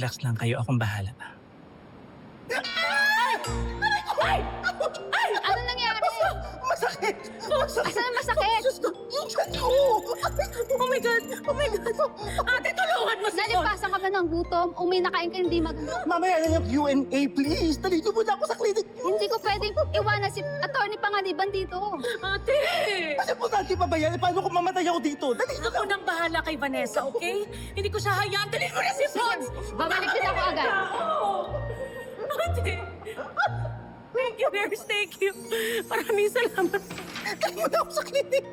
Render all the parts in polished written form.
Relax lang kayo, akong bahala. Ano nangyari? Masakit! Masakit! Asan ang masakit? Diyos ko! Yung tiyan ko! Oh my God! Oh my God! Ate, tulungan mo si Paul! Nalipasan ka ba ng gutom? O may nakain ka hindi maganda? Mamaya na yung Q&A, please! Dalido mo na ako sa clinic! Hindi ko pwedeng iwanan si Atty. Panganiban dito. Ate! Kasi po natin pa ba yan? Paano kung mamatay ako dito? Dalido Ako nang bahala kay Vanessa, okay? Hindi ko siya hayaan. Dali mo na si Paul! Babalik din ako agad. Ate! Thank you, nurse. Thank you. Maraming salamat. Dali mo na ako sa clinic!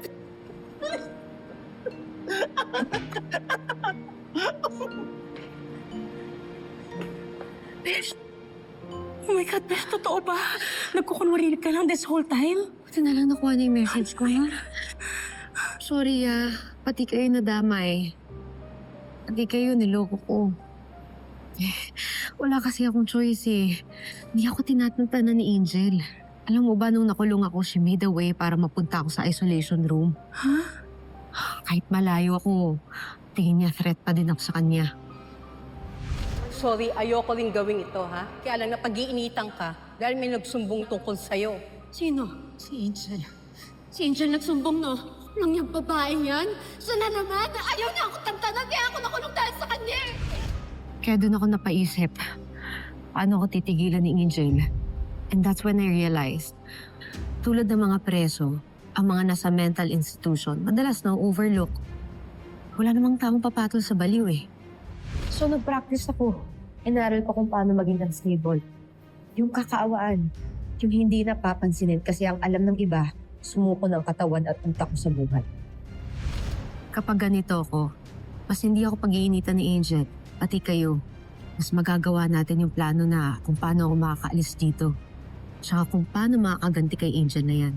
Besh! Oh my God, Besh, totoo ba? Nagkukunwari ka lang this whole time? Buti na lang nakuha na yung message ko, ha? Sorry, pati kayo nadamay. Pati kayo niloko ko. Wala kasi akong choice, eh. Hindi ako tinatantanan ni Angel. Alam mo ba, nung nakulong ako, she made a way para mapunta ako sa isolation room. Huh? Kahit malayo ako, tingin niya threat pa din ako sa kanya. Sorry, ayoko rin gawin ito, ha? Kaya lang napag-iinitan ka dahil may nagsumbong tungkol sa'yo. Sino? Si Angel. Si Angel nagsumbong, no? Nang yung babaeng yan? Sana naman! Ayaw niya ako tantanan, kaya ako nakulong dahil sa kanya! Kaya doon ako napaisip, paano ako titigilan ni Angel? And that's when I realized, tulad ng mga preso, ang mga nasa mental institution, madalas na overlook. Wala namang tamang papatol sa baliw, eh. So, nag-practice ako. Inaral ko kung paano maging unstable. Yung kakaawaan, yung hindi napapansinin kasi ang alam ng iba, sumuko ng katawan at utak ko sa buhay. Kapag ganito ako, mas hindi ako pag-iinitan ni Angel, pati kayo. Mas magagawa natin yung plano na kung paano ako makakaalis dito. Tsaka kung paano makakaganti kay Angel na yan.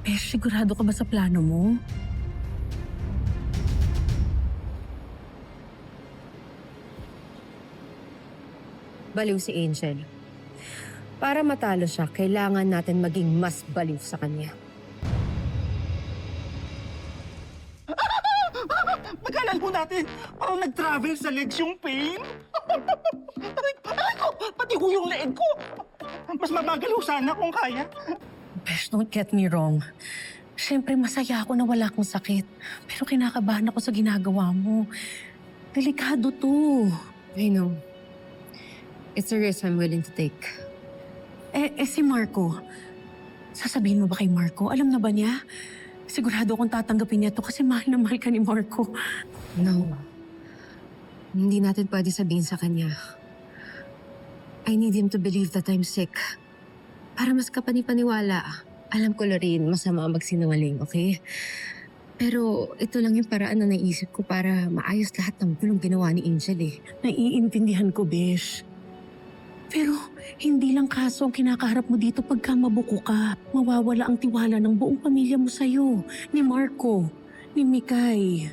Besh, sigurado ka ba sa plano mo? Baliw si Angel. Para matalo siya, kailangan natin maging mas baliw sa kanya. Pag-alala mo natin, parang nag-travel sa legs yung pain. Aray ko! Pati ho yung leeg ko! Mas mabagal ho sana kung kaya. Besh, don't get me wrong. Siyempre, masaya ako na wala kang sakit. Pero kinakabahan ako sa ginagawa mo. Delikado to. I know. It's a risk I'm willing to take. Si Marco. Sasabihin mo ba kay Marco? Alam na ba niya? Sigurado akong tatanggapin niya to kasi mahal na mahal ka ni Marco. No. Hindi natin pwede sabihin sa kanya. I need him to believe that I'm sick. Para mas kapanipaniwala. Alam ko, Lorraine, masama magsinungaling, okay? Pero ito lang yung paraan na naisip ko para maayos lahat ng gulong ginawa ni Angel, eh. Naiintindihan ko, Besh. Pero hindi lang kaso ang kinakaharap mo dito pagka mabuko ka. Mawawala ang tiwala ng buong pamilya mo sa'yo. Ni Marco, ni Mikay.